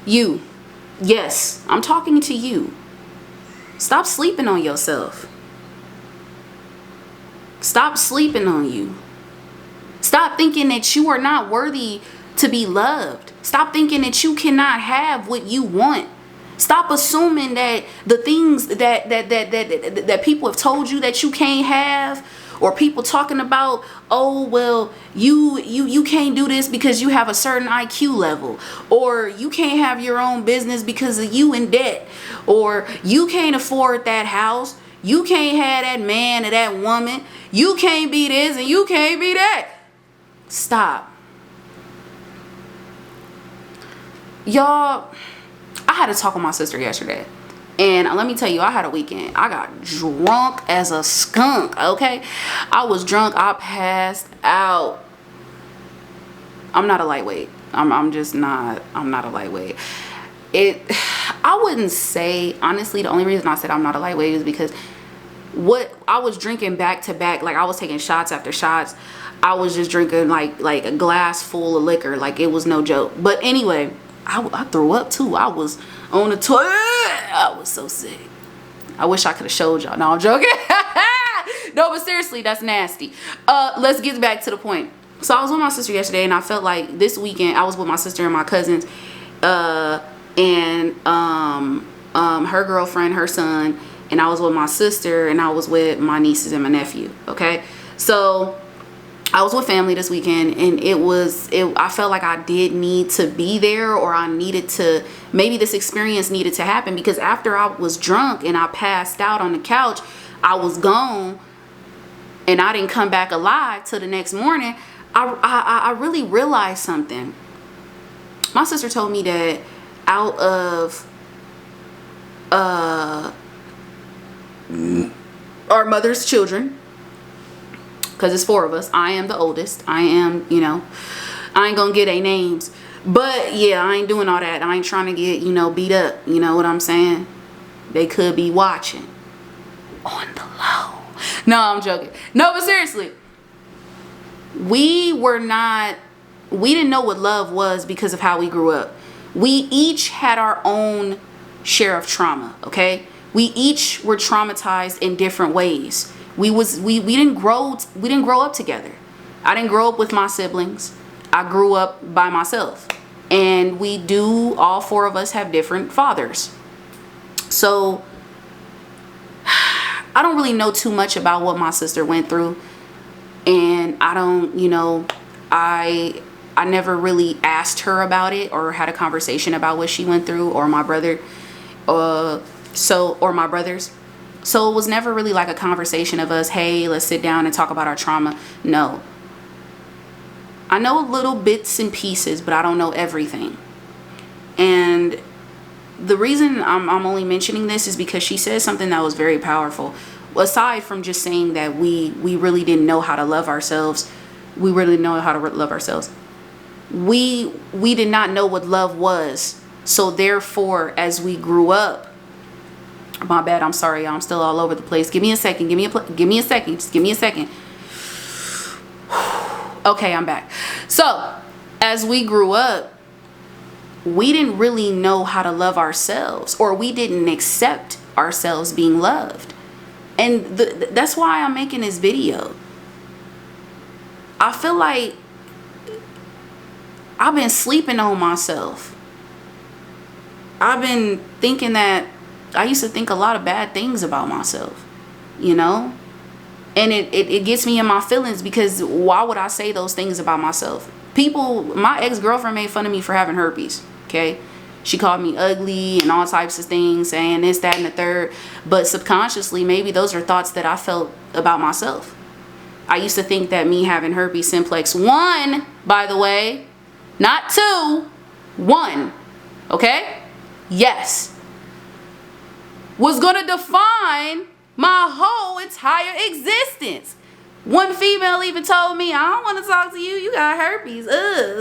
You. Yes, I'm talking to you. Stop sleeping on yourself. Stop sleeping on you. Stop thinking that you are not worthy to be loved. Stop thinking that you cannot have what you want. Stop assuming that the things that people have told you that you can't have, or people talking about, oh well, you can't do this because you have a certain IQ level, or you can't have your own business because of you in debt, or you can't afford that house, you can't have that man or that woman, you can't be this and you can't be that. Stop. Y'all, I had to talk with my sister yesterday. And let me tell you, I had a weekend. I got drunk as a skunk, okay? I was drunk. I passed out. I'm not a lightweight. I'm just not. I'm not a lightweight. I wouldn't say, honestly, the only reason I said I'm not a lightweight is because what I was drinking back to back, like I was taking shots after shots. I was just drinking like a glass full of liquor. Like it was no joke. But anyway, I threw up too. I was on the toilet. I was so sick. I wish I could have showed y'all. No, I'm joking. No, but seriously, that's nasty. Let's get back to the point. So I was with my sister yesterday, and I felt like this weekend I was with my sister and my cousins, and her girlfriend, her son, and I was with my sister, and I was with my nieces and my nephew. Okay, so I was with family this weekend, and I felt like I did need to be there, or I needed to, maybe this experience needed to happen, because after I was drunk and I passed out on the couch, I was gone and I didn't come back alive till the next morning. I really realized something. My sister told me that out of our mother's children, because it's 4 of us, I am the oldest. I am, I ain't gonna get their names, but yeah, I ain't doing all that. I ain't trying to get, beat up. You know what I'm saying? They could be watching on the low. No, I'm joking. No, but seriously, we didn't know what love was because of how we grew up. We each had our own share of trauma, okay? We each were traumatized in different ways. We didn't grow up together. I didn't grow up with my siblings. I grew up by myself. And all 4 of us have different fathers. So I don't really know too much about what my sister went through. And I don't, I never really asked her about it or had a conversation about what she went through, or my brother, or my brothers. So it was never really like a conversation of us, hey, let's sit down and talk about our trauma. No. I know little bits and pieces, but I don't know everything. And the reason I'm only mentioning this is because she said something that was very powerful. Aside from just saying that we really didn't know how to love ourselves, we really know how to love ourselves. We did not know what love was. So therefore, as we grew up, my bad, I'm sorry, y'all, I'm still all over the place. Give me a second. Give me a second. Just give me a second. Okay, I'm back. So, as we grew up, we didn't really know how to love ourselves, or we didn't accept ourselves being loved. And that's why I'm making this video. I feel like I've been sleeping on myself. I've been thinking that I used to think a lot of bad things about myself, and it gets me in my feelings, because why would I say those things about myself? My ex-girlfriend made fun of me for having herpes, okay? She called me ugly and all types of things, saying this, that, and the third. But subconsciously, maybe those are thoughts that I felt about myself. I used to think that me having herpes simplex 1, by the way, not 2, 1, okay? Yes. Was gonna define my whole entire existence. One female even told me, I don't want to talk to you. You got herpes.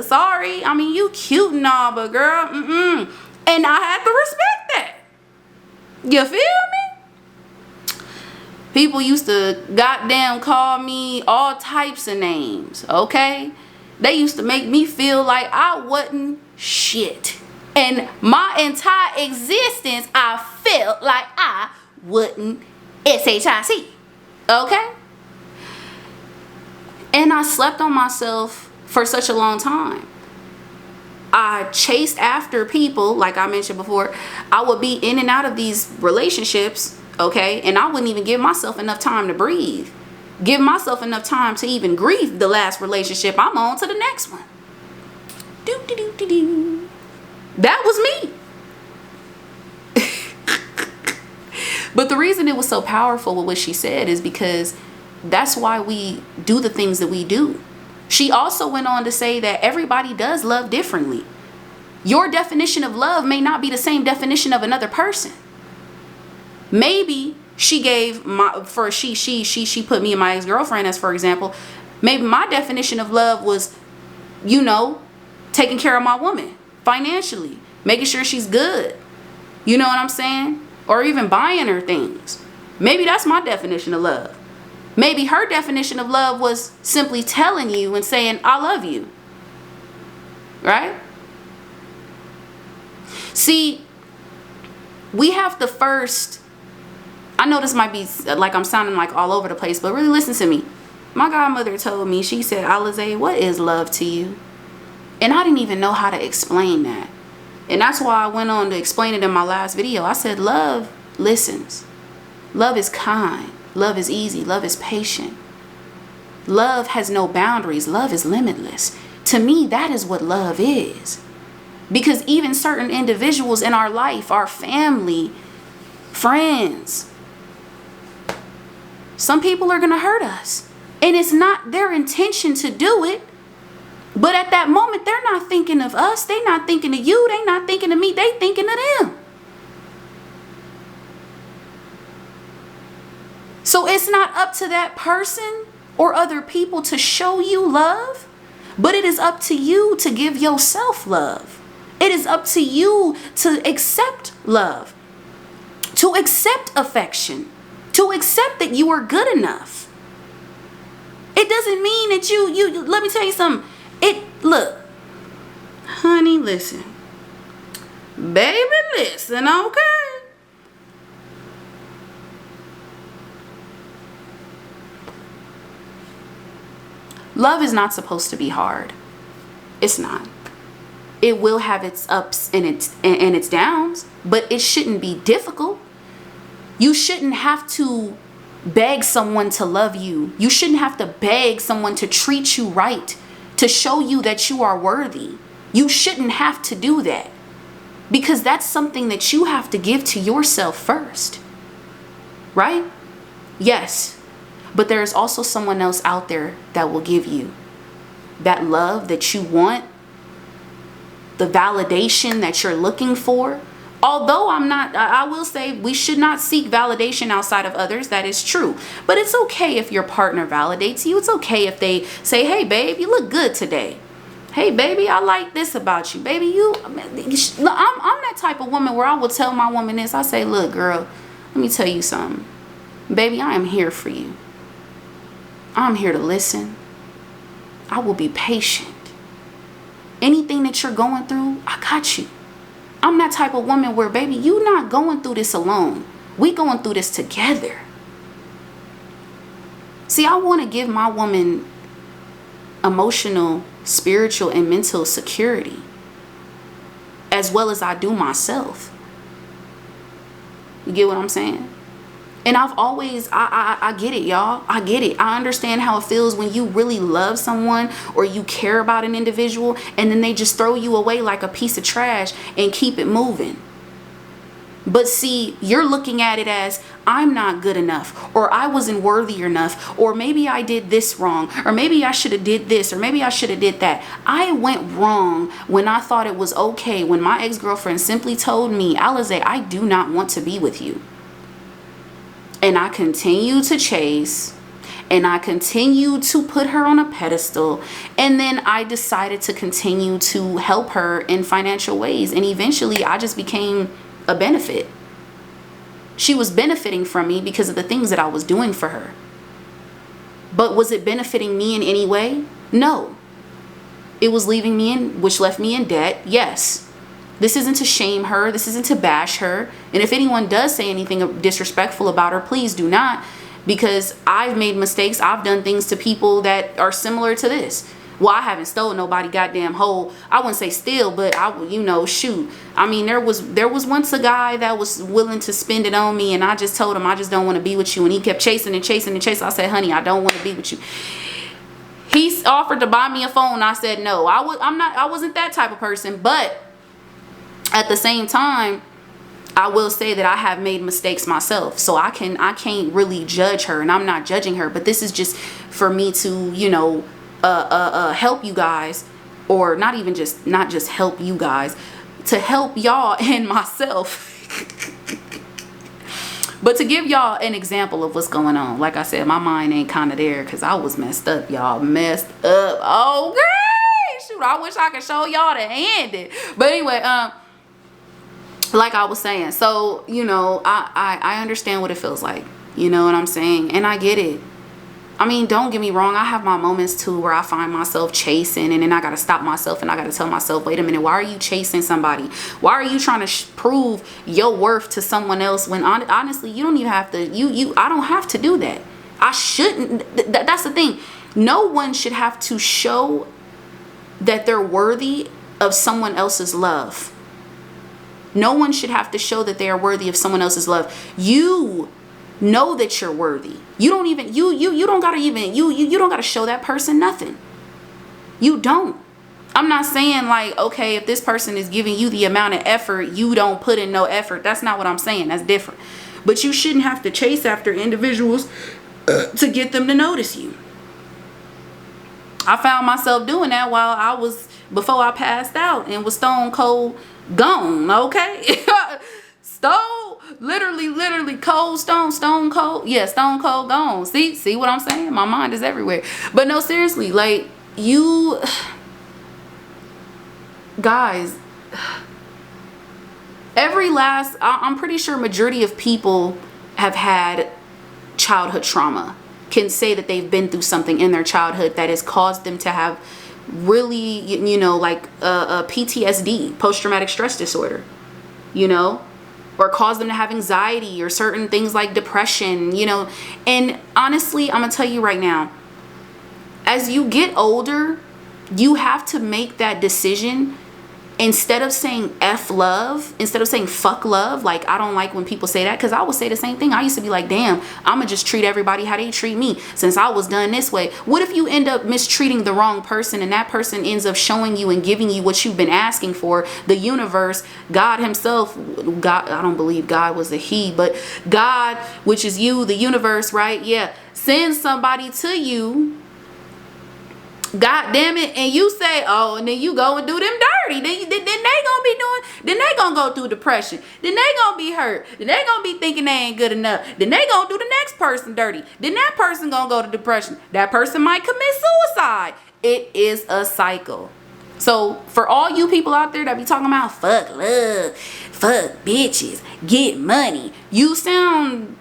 Sorry. I mean, you cute and all, but girl, And I had to respect that. You feel me? People used to goddamn call me all types of names, okay? They used to make me feel like I wasn't shit. And my entire existence, I felt like I wouldn't SHIC. Okay? And I slept on myself for such a long time. I chased after people, like I mentioned before. I would be in and out of these relationships, okay? And I wouldn't even give myself enough time to breathe. Give myself enough time to even grieve the last relationship. I'm on to the next one. Do. That was me. But the reason it was so powerful with what she said is because that's why we do the things that we do. She also went on to say that everybody does love differently. Your definition of love may not be the same definition of another person. Maybe she gave she put me and my ex-girlfriend as, for example. Maybe my definition of love was, taking care of my woman financially, making sure she's good. You know what I'm saying? Or even buying her things. Maybe that's my definition of love. Maybe her definition of love was simply telling you and saying, I love you. Right? See, we have to first, I know this might be like I'm sounding like all over the place, but really listen to me. My godmother told me, she said, Alize, what is love to you? And I didn't even know how to explain that. And that's why I went on to explain it in my last video. I said, love listens. Love is kind. Love is easy. Love is patient. Love has no boundaries. Love is limitless. To me, that is what love is. Because even certain individuals in our life, our family, friends, some people are going to hurt us. And it's not their intention to do it. But at that moment, they're not thinking of us. They're not thinking of you. They're not thinking of me. They're thinking of them. So it's not up to that person or other people to show you love, but it is up to you to give yourself love. It is up to you to accept love, to accept affection, to accept that you are good enough. It doesn't mean that you let me tell you something. Look, honey, listen. Baby, listen, okay? Love is not supposed to be hard. It's not. It will have its ups and its downs, but it shouldn't be difficult. You shouldn't have to beg someone to love you. You shouldn't have to beg someone to treat you right, to show you that you are worthy. You shouldn't have to do that, because that's something that you have to give to yourself first. Right? Yes. But there is also someone else out there that will give you that love that you want, the validation that you're looking for. Although I will say we should not seek validation outside of others. That is true. But it's okay if your partner validates you. It's okay if they say, hey, babe, you look good today. Hey, baby, I like this about you. Baby, I'm that type of woman where I will tell my woman this. I say, look, girl, let me tell you something. Baby, I am here for you. I'm here to listen. I will be patient. Anything that you're going through, I got you. I'm that type of woman where, baby, you not going through this alone. We going through this together. See, I want to give my woman emotional, spiritual, and mental security, as well as I do myself. You get what I'm saying? And I've always, I get it, y'all. I get it. I understand how it feels when you really love someone or you care about an individual and then they just throw you away like a piece of trash and keep it moving. But see, you're looking at it as, I'm not good enough, or I wasn't worthy enough, or maybe I did this wrong, or maybe I should have did this, or maybe I should have did that. I went wrong when I thought it was okay when my ex-girlfriend simply told me, Alize, I do not want to be with you. And I continue to chase, and I continue to put her on a pedestal. And then I decided to continue to help her in financial ways. And eventually I just became a benefit. She was benefiting from me because of the things that I was doing for her. But was it benefiting me in any way? No. It was leaving me in, which left me in debt. Yes. This isn't to shame her. This isn't to bash her. And if anyone does say anything disrespectful about her, please do not, because I've made mistakes. I've done things to people that are similar to this. Well, I haven't stolen nobody goddamn whole. I wouldn't say steal, but shoot. I mean, there was once a guy that was willing to spend it on me, and I just told him I just don't want to be with you, and he kept chasing and chasing and chasing. I said, honey, I don't want to be with you. He offered to buy me a phone. I said no. I wasn't that type of person, but at the same time, I will say that I have made mistakes myself, so I can't really judge her, and I'm not judging her. But this is just for me to help you guys, or not just help you guys, to help y'all and myself. But to give y'all an example of what's going on. Like I said, my mind ain't kind of there because I was messed up, y'all. Messed up. Oh, great. Shoot, I wish I could show y'all the ending. But anyway, like I was saying, so, I understand what it feels like. You know what I'm saying? And I get it. I mean, don't get me wrong. I have my moments too where I find myself chasing, and then I got to stop myself and I got to tell myself, wait a minute, why are you chasing somebody? Why are you trying to prove your worth to someone else when honestly, you don't even have to, I don't have to do that. I shouldn't. That's the thing. No one should have to show that they're worthy of someone else's love. No one should have to show that they are worthy of someone else's love. You know that you're worthy. You don't even you don't gotta show that person nothing. You don't. I'm not saying like, okay, if this person is giving you the amount of effort, you don't put in no effort. That's not what I'm saying. That's different. But you shouldn't have to chase after individuals to get them to notice you. I found myself doing that before I passed out and was stone cold gone. Okay. Literally cold, stone cold. Yeah, stone cold gone. See what I'm saying? My mind is everywhere. But no, seriously, like, you guys, I'm pretty sure majority of people have had childhood trauma, can say that they've been through something in their childhood that has caused them to have really, like a PTSD, post-traumatic stress disorder, or cause them to have anxiety or certain things like depression, And honestly, I'm going to tell you right now, as you get older, you have to make that decision. Instead of saying F love, instead of saying fuck love, like, I don't like when people say that, because I would say the same thing. I used to be like, damn, I'm going to just treat everybody how they treat me since I was done this way. What if you end up mistreating the wrong person, and that person ends up showing you and giving you what you've been asking for? The universe, God himself, God, I don't believe God was a he, but God, which is you, the universe, right? Yeah. Sends somebody to you. God damn it. And you say, oh, and then you go and do them dirty. Then they gonna go through depression. Then they gonna be hurt. Then they gonna be thinking they ain't good enough. Then they gonna do the next person dirty. Then that person gonna go to depression. That person might commit suicide. It is a cycle. So for all you people out there that be talking about fuck love, fuck bitches, get money, you sound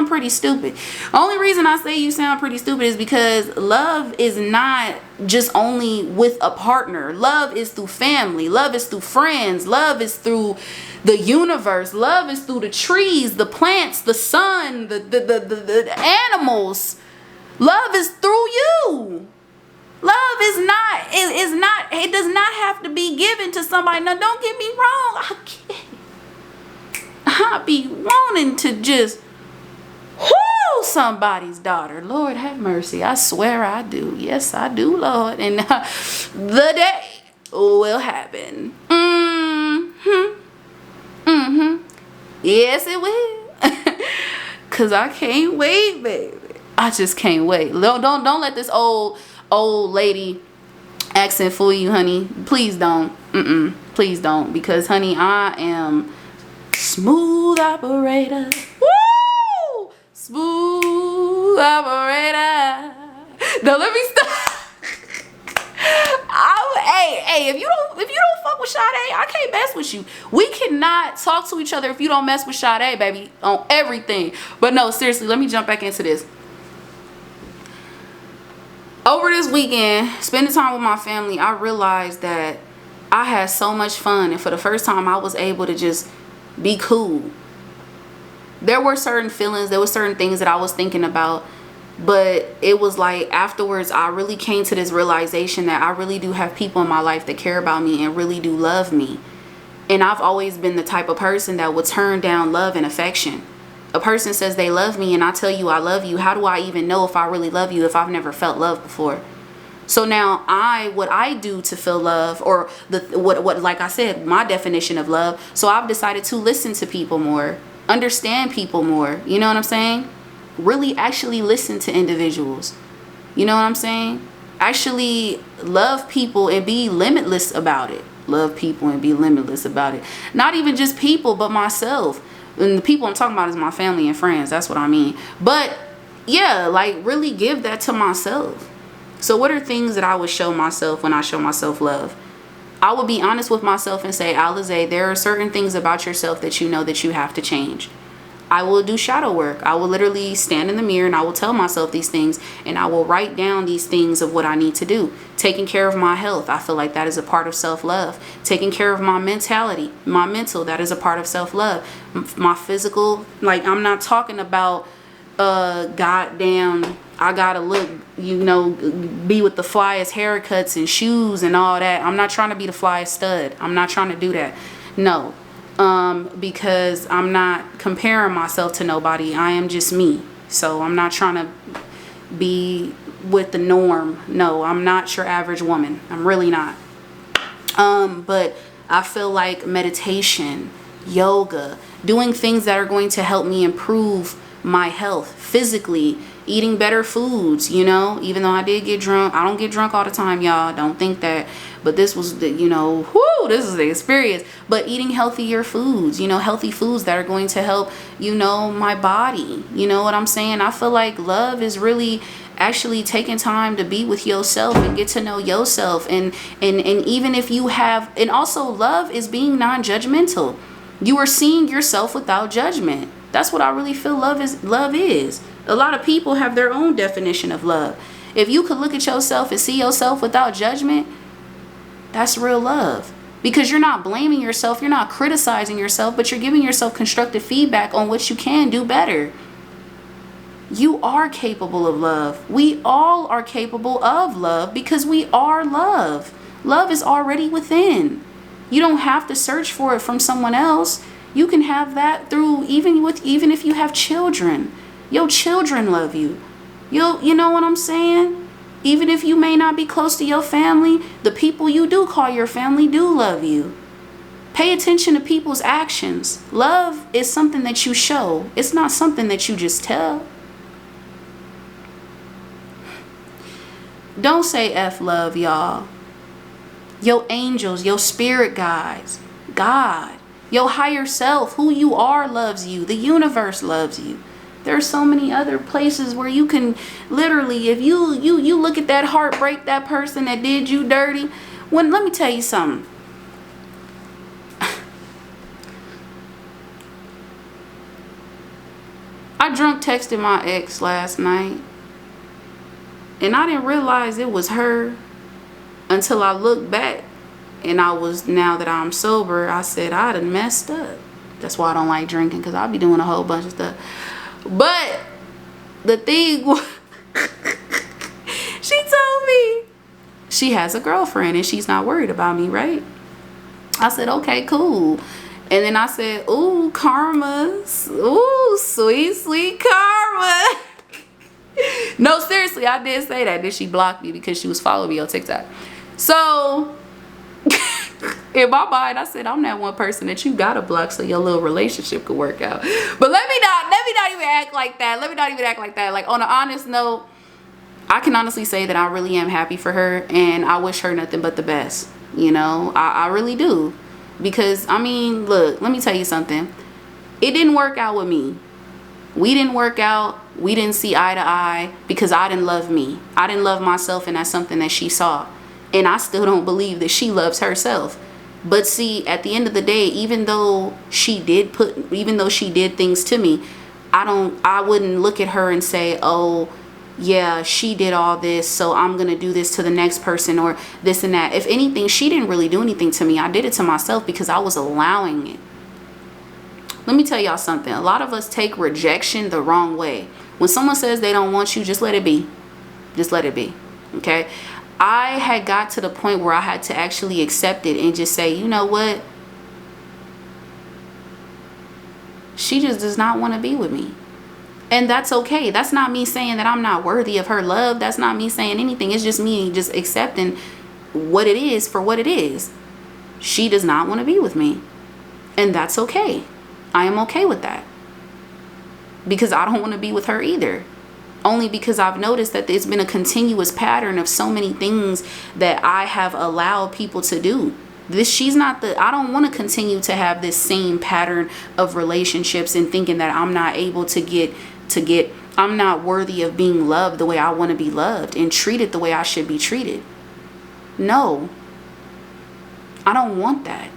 pretty stupid. Only reason I say you sound pretty stupid is because love is not just only with a partner. Love is through family. Love is through friends. Love is through the universe. Love is through the trees, the plants, the sun, the animals. Love is through you. Love it does not have to be given to somebody. Now, don't get me wrong. I be wanting to just whoo somebody's daughter. Lord have mercy. I swear I do. Yes, I do, Lord. And the day will happen. Yes, it will. Cause I can't wait, baby. I just can't wait. Don't let this old lady accent fool you, honey. Please don't. Please don't. Because, honey, I am smooth operator. Woo! Smooth operator. Now let me stop. Hey, if you don't fuck with Sade, I can't mess with you. We cannot talk to each other if you don't mess with Sade, baby, on everything. But no, seriously, let me jump back into this. Over this weekend, spending time with my family, I realized that I had so much fun, and for the first time I was able to just be cool. There were certain feelings, there were certain things that I was thinking about, but it was like afterwards I really came to this realization that I really do have people in my life that care about me and really do love me. And I've always been the type of person that would turn down love and affection. A person says they love me and I tell you I love you. How do I even know if I really love you if I've never felt love before? So now what I do to feel love, or what like I said, my definition of love. So I've decided to listen to people more, understand people more. You know what I'm saying? Really actually listen to individuals. You know what I'm saying? Actually love people and be limitless about it. Love people and be limitless about it. Not even just people, but myself. And the people I'm talking about is my family and friends. That's what I mean. But yeah, like really give that to myself. So what are things that I would show myself when I show myself love? I would be honest with myself and say, Alize, there are certain things about yourself that you know that you have to change. I will do shadow work. I will literally stand in the mirror and I will tell myself these things, and I will write down these things of what I need to do. Taking care of my health, I feel like that is a part of self-love. Taking care of my mentality, my mental, that is a part of self-love. My physical, like I'm not talking about goddamn I gotta look, be with the flyest haircuts and shoes and all that. I'm not trying to be the flyest stud. I'm not trying to do that. No. Because I'm not comparing myself to nobody. I am just me. So I'm not trying to be with the norm. No, I'm not your average woman. I'm really not. But I feel like meditation, yoga, doing things that are going to help me improve my health physically, eating better foods, even though I did get drunk. I don't get drunk all the time, y'all. Don't think that. But this was the, this is the experience. But eating healthier foods, healthy foods that are going to help, my body. You know what I'm saying? I feel like love is really actually taking time to be with yourself and get to know yourself. And even if you have, and also love is being non-judgmental. You are seeing yourself without judgment. That's what I really feel love is. A lot of people have their own definition of love. If you could look at yourself and see yourself without judgment, that's real love. Because you're not blaming yourself, you're not criticizing yourself, but you're giving yourself constructive feedback on what you can do better. You are capable of love. We all are capable of love because we are love. Love is already within. You don't have to search for it from someone else. You can have that through even if you have children. Your children love you. You know what I'm saying? Even if you may not be close to your family, the people you do call your family do love you. Pay attention to people's actions. Love is something that you show. It's not something that you just tell. Don't say F love, y'all. Your angels, your spirit guides, God, your higher self, who you are, loves you. The universe loves you. There are so many other places where you can literally, if you look at that heartbreak, that person that did you dirty. Let me tell you something. I drunk texted my ex last night, and I didn't realize it was her until I looked back, and now that I'm sober, I said I done messed up. That's why I don't like drinking, because I'll be doing a whole bunch of stuff. But the thing she told me she has a girlfriend and she's not worried about me, right? I said, okay, cool. And then I said, ooh, karma. Ooh, sweet, sweet karma. No, seriously, I did say that. Then she blocked me because she was following me on TikTok. So in my mind, I said, I'm that one person that you gotta block so your little relationship could work out. But let me not even act like that. Let me not even act like that. Like, on an honest note, I can honestly say that I really am happy for her, and I wish her nothing but the best. I really do. Because, I mean, look, let me tell you something. It didn't work out with me. We didn't work out. We didn't see eye to eye because I didn't love me. I didn't love myself, and that's something that she saw. And I still don't believe that she loves herself. But see, at the end of the day, even though she did things to me, I wouldn't look at her and say, oh, yeah, she did all this, so I'm gonna do this to the next person, or this and that. If anything, she didn't really do anything to me. I did it to myself because I was allowing it. Let me tell y'all something. A lot of us take rejection the wrong way. When someone says they don't want you, just let it be. Just let it be. Okay? I had got to the point where I had to actually accept it and just say, you know what? She just does not want to be with me. And that's okay. That's not me saying that I'm not worthy of her love. That's not me saying anything. It's just me just accepting what it is for what it is. She does not want to be with me. And that's okay. I am okay with that. Because I don't want to be with her either. Only because I've noticed that there's been a continuous pattern of so many things that I have allowed people to do. I don't want to continue to have this same pattern of relationships and thinking that I'm not able I'm not worthy of being loved the way I want to be loved and treated the way I should be treated. No, I don't want that.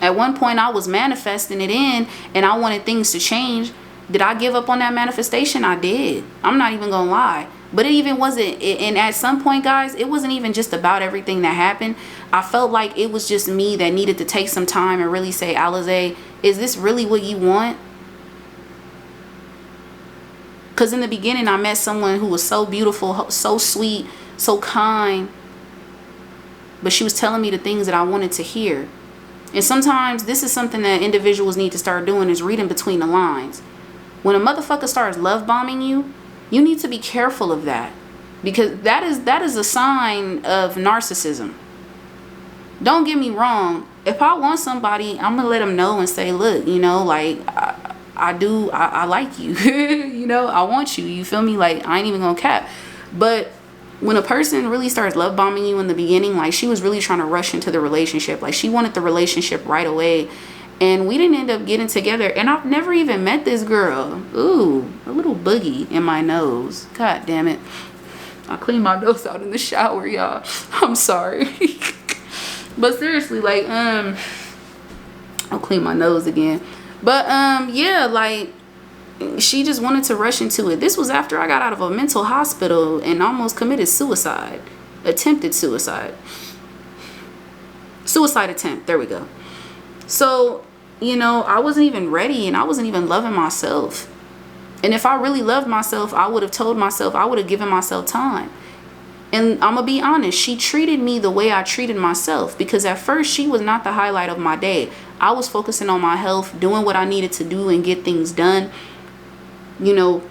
At one point I was manifesting it in and I wanted things to change. Did I give up on that manifestation? I did. I'm not even gonna lie. But it even wasn't, and at some point, guys, it wasn't even just about everything that happened. I felt like it was just me that needed to take some time and really say, Alize, is this really what you want? Because in the beginning, I met someone who was so beautiful, so sweet, so kind. But she was telling me the things that I wanted to hear. And sometimes this is something that individuals need to start doing, is reading between the lines. When a motherfucker starts love bombing you, you need to be careful of that, because that is a sign of narcissism. Don't get me wrong. If I want somebody, I'm gonna let them know and say, look, you know, like I like you. You know, I want you. You feel me? Like, I ain't even gonna cap. But when a person really starts love bombing you in the beginning, like, she was really trying to rush into the relationship. Like, she wanted the relationship right away. And we didn't end up getting together. And I've never even met this girl. Ooh, a little boogie in my nose. God damn it. I cleaned my nose out in the shower, y'all. I'm sorry. But seriously, like, I'll clean my nose again. But, yeah, like, she just wanted to rush into it. This was after I got out of a mental hospital and almost committed suicide. Attempted suicide. Suicide attempt. There we go. So, you know, I wasn't even ready and I wasn't even loving myself. And if I really loved myself, I would have told myself, I would have given myself time. And I'm going to be honest, she treated me the way I treated myself, because at first she was not the highlight of my day. I was focusing on my health, doing what I needed to do and get things done, you know,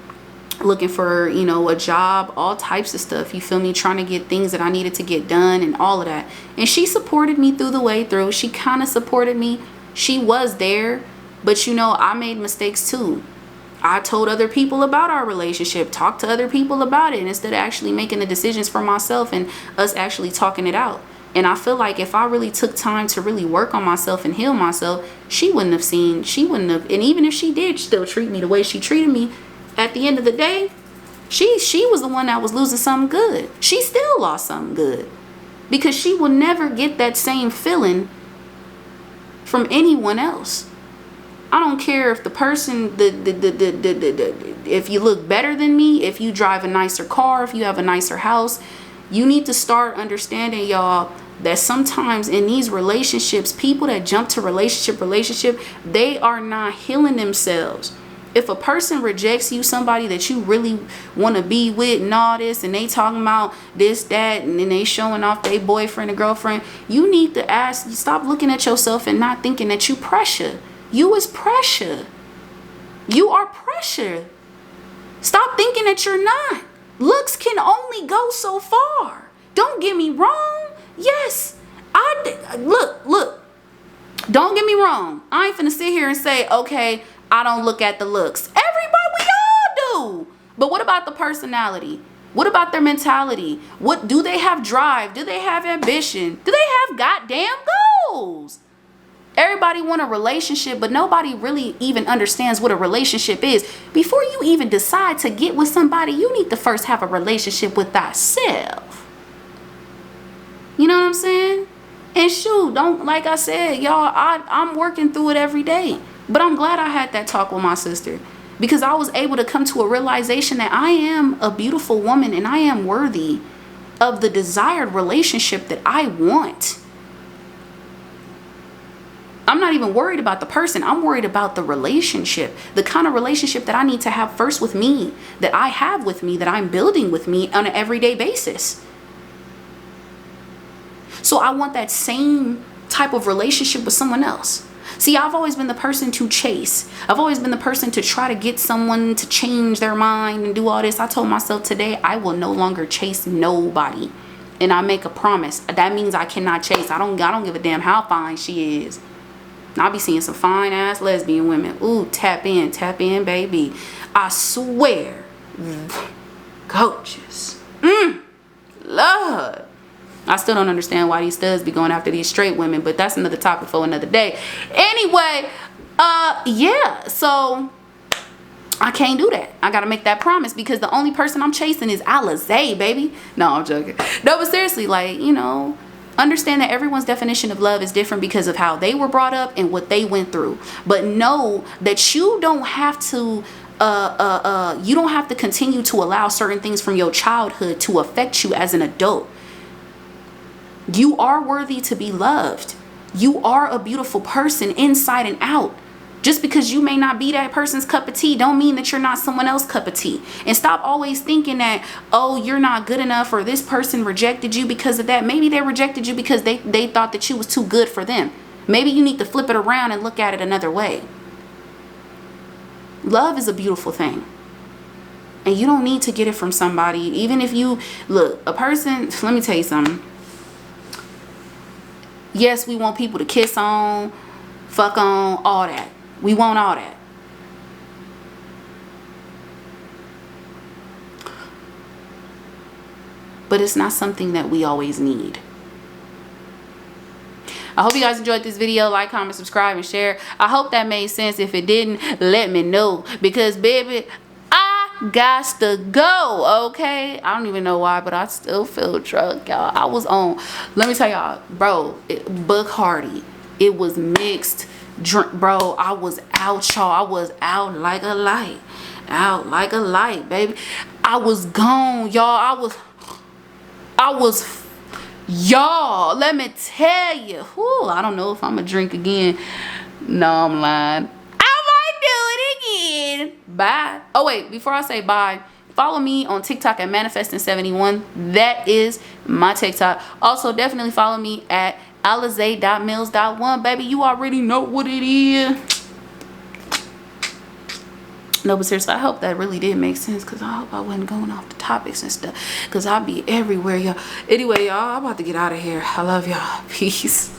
looking for, you know, a job, all types of stuff. You feel me? Trying to get things that I needed to get done and all of that. And she supported me through the way through. She kind of supported me. She was there. But, you know, I made mistakes too. I told other people about our relationship, talked to other people about it, instead of actually making the decisions for myself and us actually talking it out. And I feel like if I really took time to really work on myself and heal myself, she wouldn't have, and even if she did still treat me the way she treated me, at the end of the day, she was the one that was losing something good. She still lost something good, because she will never get that same feeling from anyone else. I don't care if the person, if you look better than me, if you drive a nicer car, if you have a nicer house. You need to start understanding, y'all, that sometimes in these relationships, people that jump to relationship, they are not healing themselves. If a person rejects you, somebody that you really want to be with and all this, and they talking about this, that, and then they showing off their boyfriend and girlfriend, you need to stop looking at yourself and not thinking that you pressure. You is pressure. You are pressure. Stop thinking that you're not. Looks can only go so far. Don't get me wrong. Yes, look. Don't get me wrong. I ain't finna sit here and say, okay, I don't look at the looks. Everybody, we all do. But what about the personality? What about their mentality? What do they have? Drive? Do they have ambition? Do they have goddamn goals? Everybody want a relationship, but nobody really even understands what a relationship is. Before you even decide to get with somebody, you need to first have a relationship with thyself. You know what I'm saying? And shoot, like I said, y'all, I'm working through it every day. But I'm glad I had that talk with my sister. because I was able to come to a realization that I am a beautiful woman and I am worthy of the desired relationship that I want. I'm not even worried about the person. I'm worried about the relationship, the kind of relationship that I need to have first with me, that I have with me, that I'm building with me on an everyday basis. So I want that same type of relationship with someone else. See, I've always been the person to chase. I've always been the person to try to get someone to change their mind and do all this. I told myself today, I will no longer chase nobody. And I make a promise. That means I cannot chase. I don't give a damn how fine she is. I'll be seeing some fine ass lesbian women. Ooh, tap in, baby. I swear. Gorgeous. Lord. I still don't understand why these studs be going after these straight women, but that's another topic for another day. Anyway, yeah, so I can't do that. I gotta make that promise because the only person I'm chasing is Alize, baby. No, I'm joking. No, but seriously, like, you know, understand that everyone's definition of love is different because of how they were brought up and what they went through. But know that you don't have to you don't have to continue to allow certain things from your childhood to affect you as an adult. You are worthy to be loved. You are a beautiful person inside and out. Just because you may not be that person's cup of tea don't mean that you're not someone else's cup of tea. And stop always thinking that, oh, you're not good enough or this person rejected you because of that. Maybe they rejected you because they thought that you was too good for them. Maybe you need to flip it around and look at it another way. Love is a beautiful thing. And you don't need to get it from somebody. Even if you, look, a person, let me tell you something. Yes, we want people to kiss on, fuck on, all that. We want all that. But it's not something that we always need. I hope you guys enjoyed this video. Like, comment, subscribe, and share. I hope that made sense. If it didn't, let me know. Because, baby, I got to go, okay? I don't even know why, but I still feel drunk, y'all. I was on, let me tell y'all, bro, Buck Hardy. It was mixed drink, bro. I was out, y'all. I was out like a light. Out like a light, baby. I was gone, y'all. I was y'all, let me tell you. Whew, I don't know if I'm gonna drink again. No, I'm lying. I might do it again. Bye. Oh wait, before I say bye, follow me on TikTok at Manifesting71. That is my TikTok. Also, definitely follow me at alize.mills.1. Baby, you already know what it is. No, but seriously, I hope that really did make sense, because I hope I wasn't going off the topics and stuff, because I'll be everywhere, y'all. Anyway, y'all, I'm about to get out of here. I love y'all. Peace.